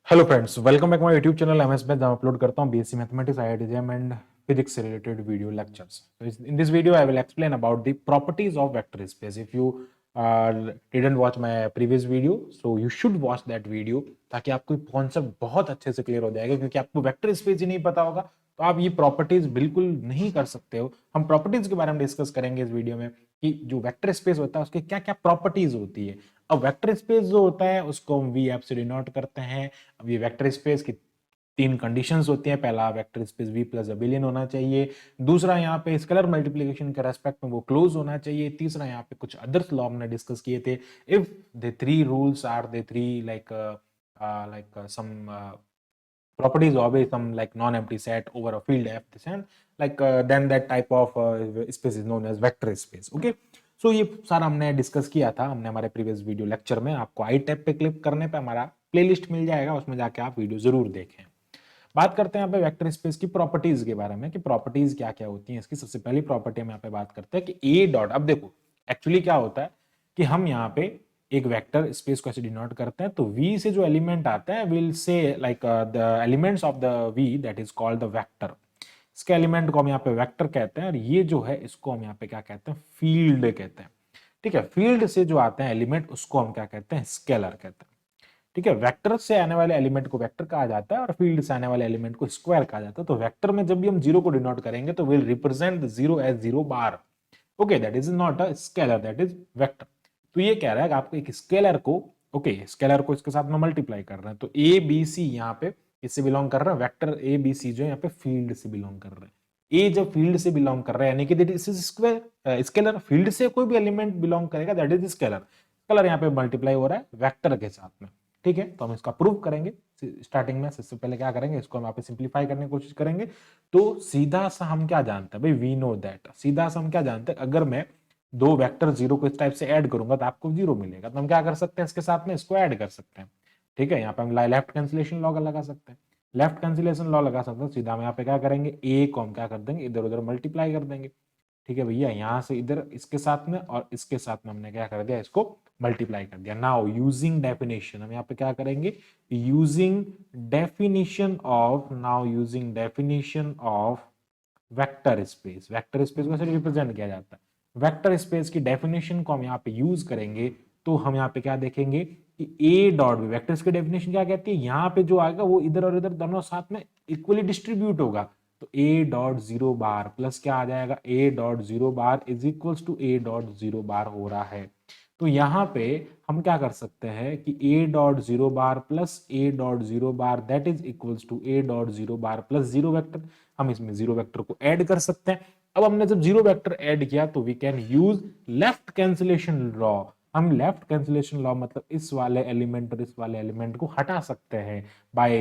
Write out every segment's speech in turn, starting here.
Hello friends, welcome back my YouTube channel MS में, जहां upload करता हूं बीएससी मैथमेटिक्स, आईआईटीजेएम एंड फिजिक्स से related video lectures. In this video I will explain about the properties of vector space. If you didn't watch my previous video, so you should watch that video, ताकि आपको concept बहुत अच्छे से clear हो जाएगा. क्योंकि आपको वेक्टर स्पेस ही नहीं पता होगा तो आप ये प्रॉपर्टीज बिल्कुल नहीं कर सकते हो. हम प्रॉपर्टीज के बारे में डिस्कस करेंगे इस वीडियो में कि जो वेक्टर स्पेस होता है उसके क्या क्या प्रॉपर्टीज होती है. अब वेक्टर स्पेस जो होता है उसको हम वी एफ से डिनोट करते हैं. अब ये वेक्टर स्पेस की तीन कंडीशंस होती हैं. पहला, vector space V plus abelian होना चाहिए. दूसरा, यहाँ पे स्केलर मल्टीप्लिकेशन के रेस्पेक्ट में वो क्लोज होना चाहिए. तीसरा, यहाँ पे कुछ अदर्स लॉ हमने डिस्कस किए थे. If the three rules are the three like some properties of some like non-empty set over a field f this and then that type of space is known as vector space. Okay, so ये सारा हमने discuss किया था हमने हमारे previous video lecture में. आपको आई tab पे क्लिक करने पे हमारा प्लेलिस्ट मिल जाएगा, उसमें जाके आप वीडियो जरूर देखें. बात करते हैं यहाँ पे वेक्टर स्पेस की प्रॉपर्टीज के बारे में कि प्रॉपर्टीज क्या क्या होती हैं इसकी. सबसे पहली प्रॉपर्टी हम यहाँ पे बात करते हैं कि ए डॉट. अब देखो एक्चुअली क्या होता है कि हम यहाँ पे एक वेक्टर स्पेस को ऐसे डिनोट करते हैं तो v से जो एलिमेंट आता है will say like the elements of the v that is called the vector. इसके एलिमेंट को हम यहाँ पे वेक्टर कहते हैं और ये जो है इसको हम यहाँ पे क्या कहते हैं, फील्ड कहते हैं. ठीक है, फील्ड से जो आते हैं एलिमेंट उसको हम क्या कहते हैं, स्केलर कहते हैं. ठीक है, वेक्टर से आने वाले एलिमेंट को वेक्टर कहा जाता है और फील्ड से आने वाले एलिमेंट को स्क्वायर कहा जाता है. तो वेक्टर में जब भी हम जीरो को डिनोट करेंगे तो will represent zero as zero bar. Okay, that is not a scalar, that is vector. तो ये कह रहा है कि आपको एक स्केलर को, ओके, स्केलर को इसके साथ में मल्टीप्लाई कर रहे हैं तो ए बी सी यहाँ पे इससे बिलोंग कर रहा है. वेक्टर ए बी सी जो यहाँ पे फील्ड से बिलोंग कर रहे हैं. ए जब फील्ड से बिलोंग कर रहा है यानी कि that is square scalar. Field से कोई भी एलिमेंट बिलोंग करेगा दैट इज स्केलर. स्केलर यहाँ पे मल्टीप्लाई हो रहा है वेक्टर के साथ में. ठीक है, तो हम इसका प्रूव करेंगे. स्टार्टिंग में सबसे पहले क्या करेंगे, इसको हम यहाँ पे सिंप्लीफाई करने की कोशिश करेंगे. तो सीधा सा हम क्या जानते हैं भाई, वी नो दैट. सीधा सा हम क्या जानते हैं, अगर मैं दो वेक्टर जीरो को इस टाइप से ऐड करूंगा तो आपको जीरो मिलेगा. तो हम क्या कर सकते हैं, इसके साथ में इसको ऐड कर सकते हैं. ठीक है, यहाँ पे हम लेफ्ट कैंसिलेशन लॉ लगा सकते हैं. लेफ्ट कैंसिलेशन लॉ लगा सकते हैं. सीधा हम यहाँ पे क्या करेंगे, ए को हम क्या कर देंगे, इधर उधर मल्टीप्लाई कर देंगे. ठीक है भैया, यहां से इधर इसके साथ में और इसके साथ में हमने क्या कर दिया, इसको मल्टीप्लाई कर दिया. नाउ यूजिंग डेफिनेशन हम यहाँ पे क्या करेंगे, using definition of, now using definition of vector space. Vector space को कैसे रिप्रेजेंट किया जाता है, वेक्टर स्पेस की डेफिनेशन को हम यहाँ पे यूज करेंगे. तो हम यहाँ पे क्या देखेंगे कि ए डॉट बी, वेक्टर की डेफिनेशन क्या कहती है, यहाँ पे जो आएगा वो इधर और इधर दोनों साथ में इक्वली डिस्ट्रीब्यूट होगा. तो a dot zero bar plus क्या आ जाएगा, a dot zero bar is equals to a dot zero bar हो रहा है. तो यहाँ पे हम क्या कर सकते हैं कि a dot zero bar plus a dot zero bar that is equals to a dot zero bar plus zero vector. हम इसमें जीरो वेक्टर को ऐड कर सकते हैं. अब हमने जब जीरो वेक्टर ऐड किया तो we can use left cancellation law. हम लेफ्ट कैंसिलेशन लॉ मतलब इस वाले एलिमेंट और इस वाले एलिमेंट को हटा सकते हैं by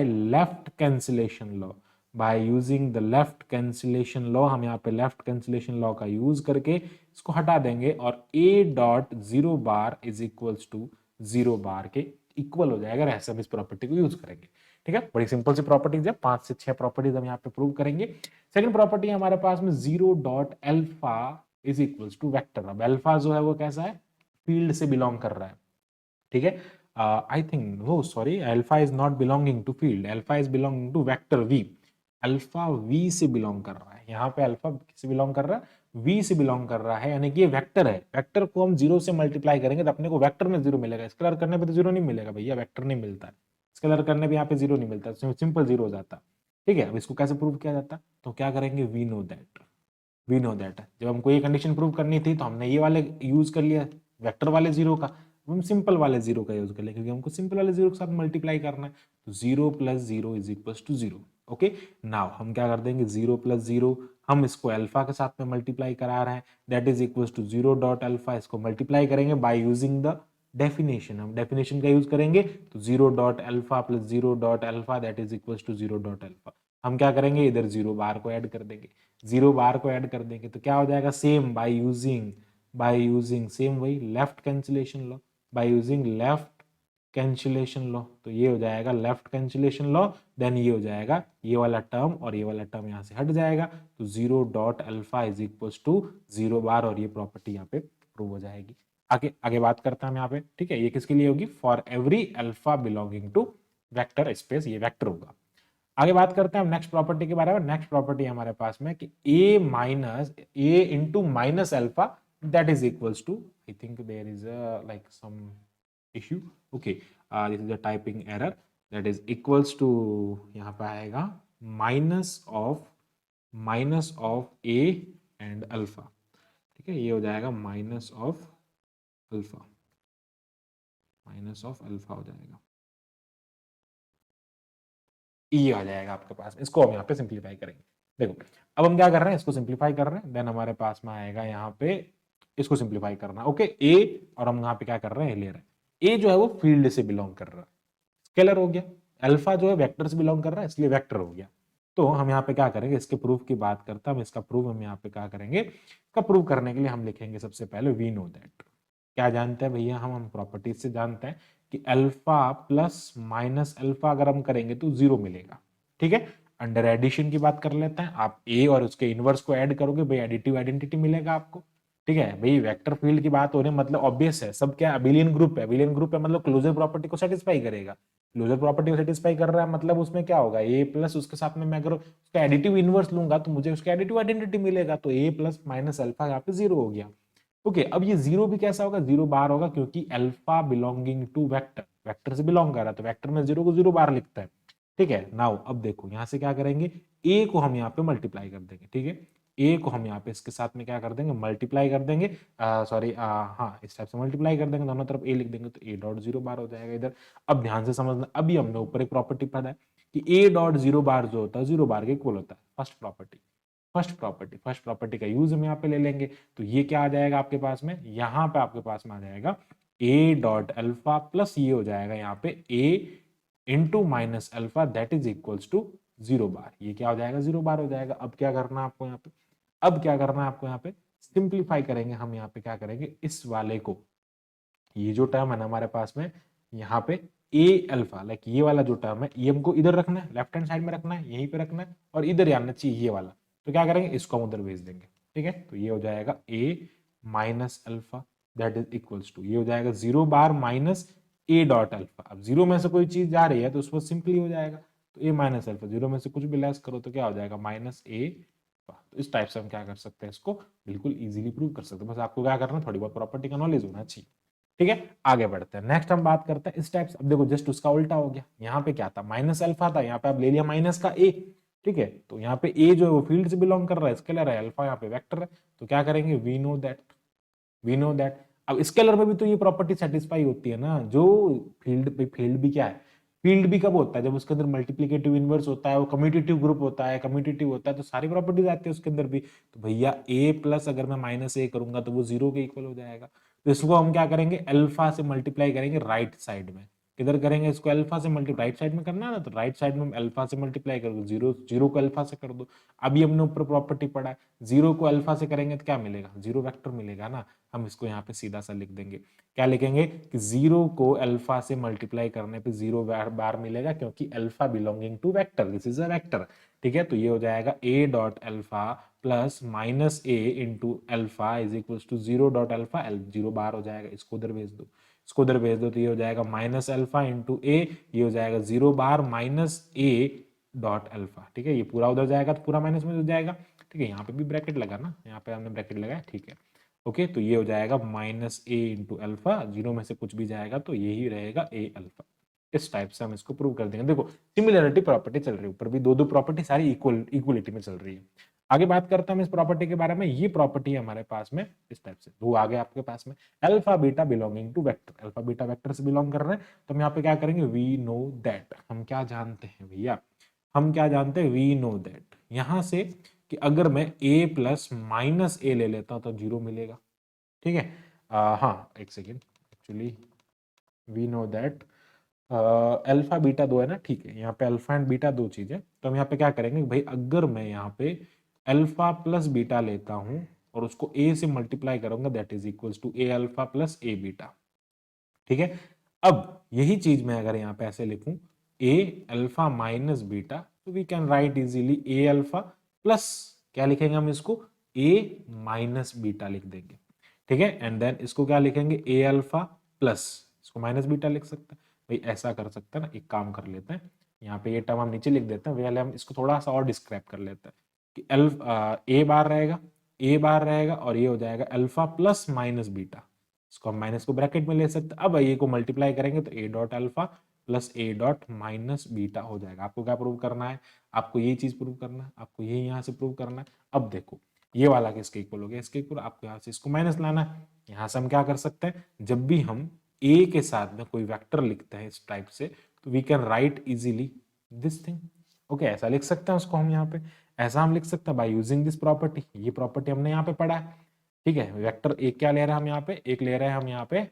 left cancellation law. By using the left cancellation law हम यहाँ पे लेफ्ट कैंसिलेशन लॉ का यूज करके इसको हटा देंगे और a dot zero bar is equals to zero bar के इक्वल हो जाएगा. ऐसे हम इस प्रॉपर्टी को यूज करेंगे. ठीक है, बड़ी सिंपल सी प्रॉपर्टीज है, 5 से 6 प्रॉपर्टीज हम यहाँ पे प्रूव करेंगे. सेकंड प्रॉपर्टी हमारे पास में zero dot alpha is equals to vector. अब एल्फा जो है वो कैसा है, फील्ड से बिलोंग कर रहा है. ठीक है, आई थिंक वो sorry, alpha is not belonging to field, alpha is belonging to vector V. Alpha V से बिलोंग कर रहा है. यहाँ पे अल्फा किससे बिलोंग कर रहा है, वी से बिलोंग कर रहा है. यानी कि ये वेक्टर है. वेक्टर को हम जीरो से मल्टीप्लाई करेंगे तो अपने को वेक्टर में जीरो मिलेगा. स्केलर करने पे तो जीरो नहीं मिलेगा भैया, वेक्टर नहीं मिलता है. स्केलर करने पे यहाँ पे जीरो नहीं मिलता, सिंपल जीरो हो जाता. ठीक है, अब इसको कैसे प्रूव किया जाता, तो क्या करेंगे, we know that. We know that जब हमको ये कंडीशन प्रूव करनी थी तो हमने ये वाले यूज कर लिया वेक्टर वाले जीरो का. हम सिंपल वाले जीरो का यूज कर लिया क्योंकि हमको सिंपल वाले जीरो के साथ मल्टीप्लाई करना है. तो zero plus zero is equal to zero. Okay, now हम क्या कर देंगे, जीरो प्लस जीरो हम इसको अल्फा के साथ में मल्टीप्लाई करा रहे हैं that is equal to zero dot alpha. इसको मल्टीप्लाई करेंगे बाय यूजिंग द डेफिनेशन. हम डेफिनेशन का यूज करेंगे तो zero dot alpha plus zero dot alpha that is equal to zero dot alpha. हम क्या करेंगे, इधर जीरो बार को ऐड कर देंगे. जीरो बार को ऐड कर देंगे तो क्या हो जाएगा, सेम बाय यूजिंग सेम वही left cancellation law. By using left cancellation law तो ये हो जाएगा लेफ्ट कैंसिलेशन लॉ. देन ये हो जाएगा ये वाला टर्म और ये वाला टर्म यहाँ से हट जाएगा. तो zero dot alpha is equal to zero bar और ये प्रॉपर्टी यहाँ पे प्रूव हो जाएगी. आगे आगे बात करते हैं हम यहाँ पे, ठीक है। ये किसके लिए होगी? For every alpha belonging to vector space, ये वेक्टर होगा। आगे बात करते हैं हम नेक्स्ट प्रॉपर्टी के बारे में। नेक्स्ट प्रॉपर्टी हमारे पास में कि a minus a into minus alpha that is equals to, I think there is a like some issue, okay, this is a typing error, that is equals to, यहाँ पे आएगा minus of a and alpha, ठीक है। ये हो जाएगा minus of alpha, हो जाएगा, ये आ जाएगा आपके पास। इसको हम यहाँ पे सिंप्लीफाई करेंगे। देखो अब हम क्या कर रहे हैं, इसको सिंप्लीफाई कर रहे हैं, देन हमारे पास में आएगा यहाँ पे इसको सिंप्लीफाई करना, ओके। ए और हम यहाँ पे क्या कर रहे हैं, ले रहे हैं। ए जो है वो फील्ड से बिलोंग कर रहा है, स्केलर हो गया। अल्फा जो है वेक्टर से बिलोंग कर रहा है, इसलिए वेक्टर हो गया। तो हम यहाँ पे क्या करेंगे, इसके प्रूफ की बात करते हैं हम। इसका प्रूफ हम यहाँ पे क्या करेंगे, इसका प्रूफ करने के लिए हम लिखेंगे सबसे पहले वी नो दैट। क्या जानते हैं भैया, हम प्रॉपर्टीज से जानते हैं कि अल्फा प्लस माइनस अल्फा अगर हम करेंगे तो जीरो मिलेगा, ठीक है। अंडर एडिशन की बात कर लेते हैं, आप ए और उसके इनवर्स को ऐड करोगे भाई, एडिटिव आइडेंटिटी मिलेगा आपको, ठीक है भाई। वेक्टर फील्ड की बात हो रही है, मतलब ऑब्वियस है, सब क्या अबिलियन ग्रुप है, अबिलियन ग्रुप है मतलब क्लोजर प्रॉपर्टी को सेटिस्फाई करेगा। क्लोजर प्रॉपर्टी को सेटिस्फाई कर रहा है मतलब उसमें क्या होगा, ए प्लस उसके साथ में मैं अगर उसका एडिटिव इनवर्स लूंगा तो मुझे उसका एडिटिव आइडेंटिटी मिलेगा, तो ए प्लस माइनस अल्फा यहाँ पे जीरो हो गया, ओके। अब ये जीरो भी कैसा होगा, जीरो बार होगा, क्योंकि alpha belonging to vector, vector से बिलोंग कर रहा है, तो वेक्टर में जीरो को जीरो बार लिखता है, ठीक है। नाउ अब देखो यहां से क्या करेंगे, ए को हम यहाँ पे मल्टीप्लाई कर देंगे, ठीक है। ए को हम यहाँ पे इसके साथ में क्या कर देंगे, मल्टीप्लाई कर देंगे, सॉरी हाँ, इस टाइप से मल्टीप्लाई कर देंगे, दोनों तरफ ए लिख देंगे, तो ए डॉट जीरो बार हो जाएगा इधर। अब ध्यान से समझना, अभी हमने ऊपर एक प्रॉपर्टी पढ़ा है कि ए डॉट जीरो बार जो होता है जीरो बार के इक्वल होता है फर्स्ट प्रॉपर्टी का यूज हम यहाँ पे ले लेंगे। तो ये क्या आ जाएगा आपके पास में, यहाँ पे आपके पास में आ जाएगा ए डॉट अल्फा प्लस ये हो जाएगा यहाँ पे a into minus alpha that is equals to zero bar. ये क्या हो जाएगा, जीरो बार हो जाएगा। अब क्या करना है आपको यहाँ पे, सिंप्लीफाई करेंगे हम यहाँ पे, क्या करेंगे इस वाले को, ये जो टर्म है ना हमारे पास में यहाँ पे ए अल्फा, लाइक ये वाला जो टर्म है ये हमको इधर रखना है, लेफ्ट हैंड साइड में रखना है, यहीं पे रखना है, और इधर आना चाहिए ये वाला। तो क्या करेंगे, इसको हम उधर भेज देंगे, ठीक है। तो ये हो जाएगा a minus alpha that is equals to, ये हो जाएगा zero bar minus a dot alpha. अब जीरो में से कोई चीज जा रही है तो उसको सिंपली हो जाएगा, तो ए माइनस अल्फा, जीरो में से कुछ भी लेस करो तो क्या हो जाएगा, माइनस ए। तो इस टाइप से हम क्या कर सकते हैं, इसको बिल्कुल इजीली प्रूव कर सकते हैं। बस आपको क्या करना है, थोड़ी बहुत प्रॉपर्टी का नॉलेज होना चाहिए, ठीक है। आगे बढ़ते हैं, नेक्स्ट हम बात करते हैं इस टाइप से। अब देखो जस्ट उसका उल्टा हो गया, यहाँ पे क्या था, माइनस अल्फा था, यहाँ पे आप ले लिया माइनस का ए, ठीक है। तो यहाँ पे ए जो है वो फील्ड से बिलोंग कर रहा है, स्केलर है, अल्फा यहाँ पे वेक्टर है, तो क्या करेंगे, वी नो दैट। अब स्केलर में भी तो ये प्रॉपर्टी सेटिस्फाई होती है ना, जो फील्ड भी क्या है, फील्ड भी कब होता है, जब उसके अंदर मल्टीप्लिकेटिव इनवर्स होता है, वो कम्यूटेटिव ग्रुप होता है, कम्यूटेटिव होता है, तो सारी प्रॉपर्टीज आती है उसके अंदर भी। तो भैया ए प्लस अगर मैं माइनस ए करूंगा तो वो जीरो के इक्वल हो जाएगा। तो इसको हम क्या करेंगे, अल्फा से मल्टीप्लाई करेंगे राइट साइड में। किधर करेंगे इसको, अल्फा से मल्टीप्लाई, राइट साइड में करना है ना, तो राइट साइड में अल्फा से मल्टीप्लाई कर दो, जीरो जीरो को अल्फा से कर दो। अभी हमने ऊपर प्रॉपर्टी पढ़ा है, जीरो को अल्फा से करेंगे तो क्या मिलेगा, जीरो वेक्टर मिलेगा ना। हम इसको यहाँ पे सीधा सा लिख देंगे, क्या लिखेंगे कि जीरो को अल्फा से मल्टीप्लाई करने पे जीरो बार मिलेगा, क्योंकि alpha belonging to vector, this is a vector, ठीक है। तो ये हो जाएगा a dot alpha plus minus a into alpha is equal to zero dot alpha, zero bar हो जाएगा, इसको उधर भेज दो, तो ये हो जाएगा माइनस अल्फा इंटू ए, ये हो जाएगा zero bar minus a dot alpha, ठीक है। ये पूरा उधर जाएगा तो पूरा माइनस में हो जाएगा, ठीक है। यहाँ पे भी ब्रैकेट लगा ना, यहाँ पे हमने ब्रैकेट लगाया, ठीक है, ओके। तो ये हो जाएगा minus a into alpha, zero में से कुछ भी जाएगा तो यही रहेगा ए अल्फा। इस टाइप से हम इसको प्रूव कर देंगे। देखो सिमिलरिटी प्रॉपर्टी चल रही है, ऊपर भी दो दो प्रॉपर्टी सारी इक्वलिटी में चल रही है। आगे बात करता हूं इस प्रॉपर्टी के बारे में। ये प्रॉपर्टी है हमारे पास में इस टाइप से, वो आगे आपके पास में alpha beta belonging to vector, alpha beta vector से बिलोंग कर रहे हैं, तो हम यहाँ पे क्या करेंगे, वी नो दैट। हम क्या जानते हैं भैया, वी नो दैट यहां से कि अगर मैं a प्लस माइनस ए ले लेता हूं तो जीरो मिलेगा, ठीक है। हाँ एक second, actually we know that alpha beta दो है ना, ठीक है। यहाँ पे अल्फा एंड बीटा दो चीज है, तो हम यहाँ पे क्या करेंगे भाई, अगर मैं यहाँ पे अल्फा प्लस बीटा लेता हूं और उसको ए से मल्टीप्लाई करूंगा that is equals to a alpha plus a beta, ठीक है। अब यही चीज मैं अगर यहाँ पे ऐसे लिखूं ए अल्फा माइनस बीटा, तो we can write easily a alpha plus क्या लिखेंगे हम इसको, ए माइनस बीटा लिख देंगे, ठीक है। एंड देन इसको क्या लिखेंगे, ए अल्फा प्लस, इसको माइनस बीटा लिख सकते हैं। भाई ऐसा कर सकते हैं ना, एक काम कर लेते हैं, यहाँ पे ये टर्म हम नीचे लिख देते हैं, पहले हम इसको थोड़ा सा और डिस्क्राइब कर लेते हैं कि ए बार रहेगा, ए बार रहेगा और ये हो जाएगा अल्फा प्लस माइनस बीटा, इसको हम माइनस को ब्रैकेट में ले सकते हैं। अब ये को मल्टीप्लाई करेंगे तो a dot alpha plus a dot minus beta हो जाएगा। आपको क्या प्रूव करना है, आपको ये चीज प्रूव करना है, आपको ये यहाँ से प्रूव करना है। अब देखो ये वाला किसके इक्वल हो गया, इसके इक्वल, आपको यहाँ से इसको माइनस लाना है। यहाँ से हम क्या कर सकते हैं, जब भी हम ए के साथ में कोई वेक्टर लिखते हैं इस टाइप से, तो we can write easily this thing. Okay, ऐसा लिख सकते हैं उसको हम यहाँ पे, ऐसा हम लिख सकते हैं बाय यूजिंग दिस प्रॉपर्टी। ये प्रॉपर्टी हमने यहाँ पे पढ़ा है, ठीक है। वेक्टर एक क्या ले रहे हैं हम यहाँ पे, एक ले रहे हैं हम यहाँ पे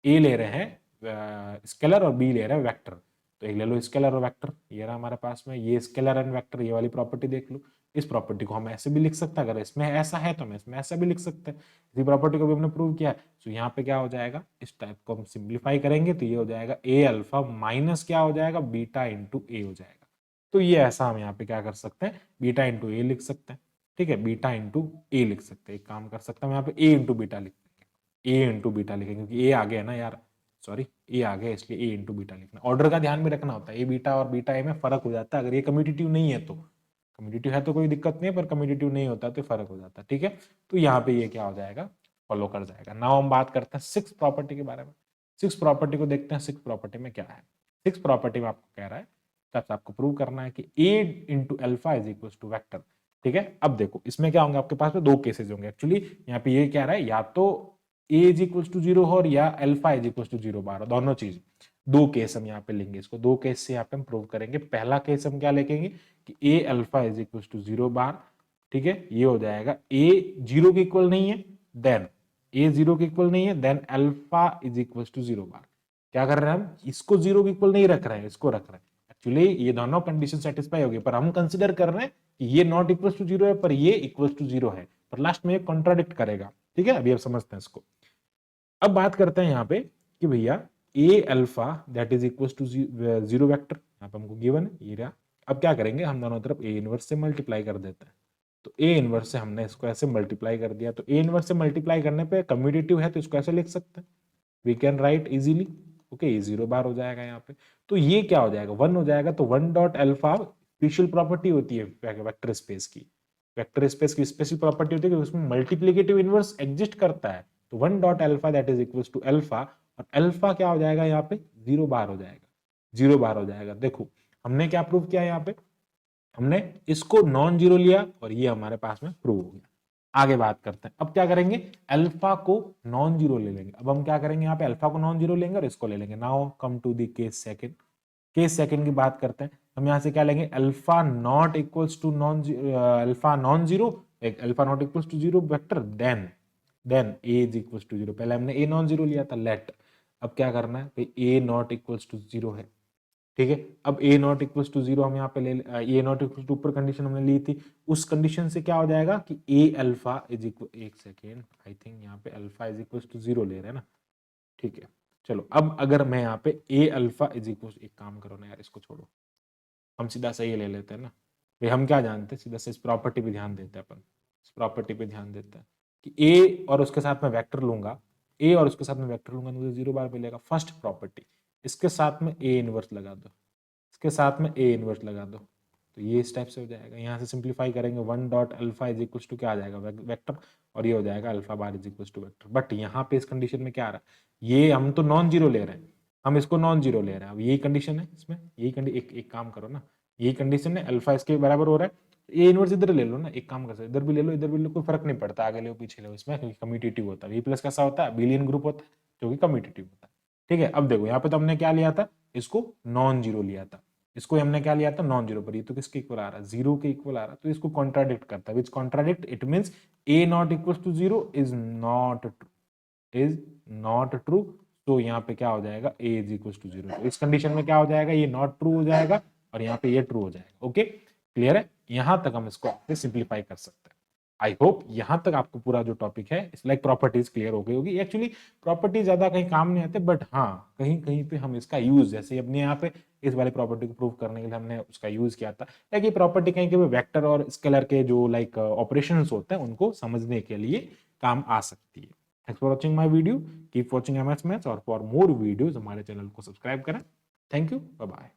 ए ले रहे हैं स्केलर और बी ले रहे हैं वेक्टर। तो एक ले लो स्केलर और वेक्टर, ये रहा हमारे पास में, ये स्केलर एंड वेक्टर, ये वाली प्रॉपर्टी देख लो। इस प्रॉपर्टी को हम ऐसे भी लिख सकते हैं, अगर इसमें ऐसा है तो हम इसमें ऐसा भी लिख सकते हैं। इसी प्रॉपर्टी को भी हमने प्रूव किया है। तो यहाँ पे क्या हो जाएगा, इस टाइप को हम सिंप्लीफाई करेंगे तो ये हो जाएगा ए अल्फा माइनस क्या हो जाएगा, बीटा इंटू ए हो जाएगा। तो ये ऐसा हम यहाँ पे क्या कर सकते हैं, बीटा इंटू ए लिख सकते हैं, ठीक है, बीटा इंटू ए लिख सकते हैं। एक काम कर सकते हैं, हम यहाँ पे ए इंटू बीटा लिख देंगे, ए इंटू बीटा लिखेंगे, क्योंकि ए आ गया ना यार, सॉरी ए आ गया, इसलिए ए इंटू बीटा लिखना। ऑर्डर का ध्यान में रखना होता है, ए बीटा और बीटा ए में फर्क हो जाता है अगर ये कम्यूटेटिव नहीं है तो। कम्यूटेटिव है तो कोई दिक्कत नहीं है, पर कम्यूटेटिव नहीं होता तो फर्क हो जाता है, ठीक है। तो यहाँ पे ये क्या हो जाएगा, फॉलो कर जाएगा। नाउ हम बात करते हैं सिक्स प्रॉपर्टी के बारे में। सिक्स प्रॉपर्टी को देखते हैं, सिक्स प्रॉपर्टी में क्या है। सिक्स प्रॉपर्टी में आपको कह रहा है, तब आपको प्रूव करना है कि a into alpha is equal to vector, ठीक है। अब देखो इसमें क्या होंगे, आपके पास में दो केसेस होंगे एक्चुअली। यहाँ पे ये कह रहा है या तो a is equal to zero हो या alpha is equal to zero bar, दोनों चीज। दो केस हम यहाँ पे लेंगे, इसको दो केस से यहाँ पे हम प्रूव करेंगे। पहला केस हम क्या लिखेंगे कि a alpha is equal to zero bar, ठीक है, ये हो जाएगा ए जीरो के इक्वल नहीं है, देन ए जीरो के इक्वल नहीं है, then alpha is equal to zero bar. क्या कर रहे हैं हम, इसको जीरो के इक्वल नहीं रख रहे हैं, इसको रख रहे हैं। एक्चुअली ये दोनों कंडीशन सेटिस्फाई होगी, पर हम कंसिडर कर रहे हैं कि ये नॉट इक्वल टू जीरो है पर ये इक्वल टू जीरो है, पर लास्ट में ये कॉन्ट्राडिक्ट करेगा, ठीक है। अभी आप समझते हैं इसको। अब बात करते हैं यहाँ पे कि भैया a alpha that is equal to zero vector, यहाँ पे हमको गिवन है ये रहा। अब क्या करेंगे, हम दोनों तरफ ए इनवर्स से मल्टीप्लाई कर देते हैं। तो ए इनवर्स से हमने इसको ऐसे मल्टीप्लाई कर दिया, तो ए इनवर्स से मल्टीप्लाई करने पे कम्यूटेटिव है तो इसको ऐसे लिख सकते हैं, we can write easily. Okay, ये जीरो बार हो जाएगा यहाँ पे। तो ये क्या हो जाएगा, वन हो जाएगा। तो one dot alpha special property होती है वेक्टर स्पेस की। वेक्टर स्पेस की स्पेशल प्रॉपर्टी होती है कि उसमें मल्टीप्लिकेटिव इनवर्स एग्जिस्ट करता है। तो one dot alpha that is equal to alpha, और अल्फा क्या हो जाएगा यहाँ पे, जीरो बार हो जाएगा, जीरो बार हो जाएगा। देखो हमने क्या प्रूव किया यहाँ पे, हमने इसको नॉन जीरो लिया और ये हमारे पास में प्रूव हो गया। आगे बात करते हैं, अब क्या करेंगे, अल्फा को नॉन जीरो ले लेंगे। अब हम क्या करेंगे, यहाँ पे अल्फा को नॉन जीरो लेंगे और इसको ले लेंगे। Now come to the case second. Case second की बात करते हैं, हम यहाँ से क्या लेंगे, alpha not equals to non, alpha non zero, एक alpha not equals to zero vector, then a is equals to zero. पहले हमने ए नॉन जीरो लिया था, लेट। अब क्या करना है भाई, ए नॉट इक्वल्स टू जीरो है, ठीक है। अब ए नॉट इक्वल्स टू जीरो हम यहाँ पे ले, ए नॉट इक्वल्स टू ऊपर कंडीशन हमने ली थी, उस कंडीशन से क्या हो जाएगा कि ए अल्फा इज इक्वल, एक सेकेंड, आई थिंक यहाँ पे alpha is equals to zero ले रहे हैं ना, ठीक है। चलो अब अगर मैं यहाँ पे ए अल्फा इज इक्वल, एक काम करो ना यार, इसको छोड़ो, हम सीधा सही ले लेते हैं ना भाई। हम क्या जानते हैं, सीधा से इस प्रॉपर्टी पे ध्यान देते हैं अपन, इस प्रॉपर्टी पे ध्यान देते हैं कि ए और उसके साथ में वेक्टर लूंगा, ए और उसके साथ में वेक्टर लूंगा तो मुझे जीरो बार मिलेगा। फर्स्ट प्रॉपर्टी, इसके साथ में ए इनवर्स लगा दो, इसके साथ में ए इनवर्स लगा दो, तो ये इस टाइप से हो जाएगा। यहाँ से सिंप्लीफाई करेंगे, one dot alpha is equal to क्या आ जाएगा, वेक्टर, और ये हो जाएगा alpha bar is equal to vector. But यहाँ पे इस कंडीशन में क्या आ रहा है, ये हम तो नॉन जीरो ले रहे हैं, हम इसको नॉन जीरो ले रहे हैं। अब यही कंडीशन है इसमें, यही कंडीशन, एक काम करो ना, यही कंडीशन है, अल्फा इसके बराबर हो रहा है, ए इनवर्स इधर ले लो ना, एक काम कर सकते, इधर भी ले लो, इधर भी ले लो, कोई फर्क नहीं पड़ता, आगे ले पीछे ले, इसमें क्योंकि कम्यूटेटिव होता है। वी प्लस कैसा होता है, बिलियन ग्रुप होता है जो कि कम्यूटेटिव होता है, ठीक है। अब देखो यहाँ पे तो हमने क्या लिया था, इसको नॉन जीरो लिया था, इसको हमने क्या लिया था, नॉन जीरो, पर ये तो किसके इक्वल आ रहा है, जीरो के इक्वल आ रहा है, तो इसको कॉन्ट्राडिक्ट करता है। Which contradict, it means a not equal to zero is not true, is not true. तो यहाँ पे क्या हो जाएगा, a is equal to zero. तो इस कंडीशन में क्या हो जाएगा, ये नॉट ट्रू हो जाएगा और यहाँ पे ये ट्रू हो जाएगा। ओके, क्लियर है, यहां तक हम इसको सिंप्लीफाई कर सकते हैं। आई होप यहां तक आपको पूरा जो टॉपिक है इस लाइक प्रॉपर्टीज क्लियर हो गई होगी। एक्चुअली प्रॉपर्टी ज्यादा कहीं काम नहीं आते, बट हाँ कहीं कहीं पे हम इसका यूज, जैसे अपने यहाँ पे इस वाली प्रॉपर्टी को प्रूव करने के लिए हमने उसका यूज किया था, लाइक ये प्रॉपर्टी कहीं कहीं वेक्टर और स्केलर के जो लाइक ऑपरेशंस होते हैं उनको समझने के लिए काम आ सकती है। Thanks for watching my video, keep watching MS maths, और फॉर मोर वीडियोस हमारे चैनल को सब्सक्राइब करें। Thank you, bye bye.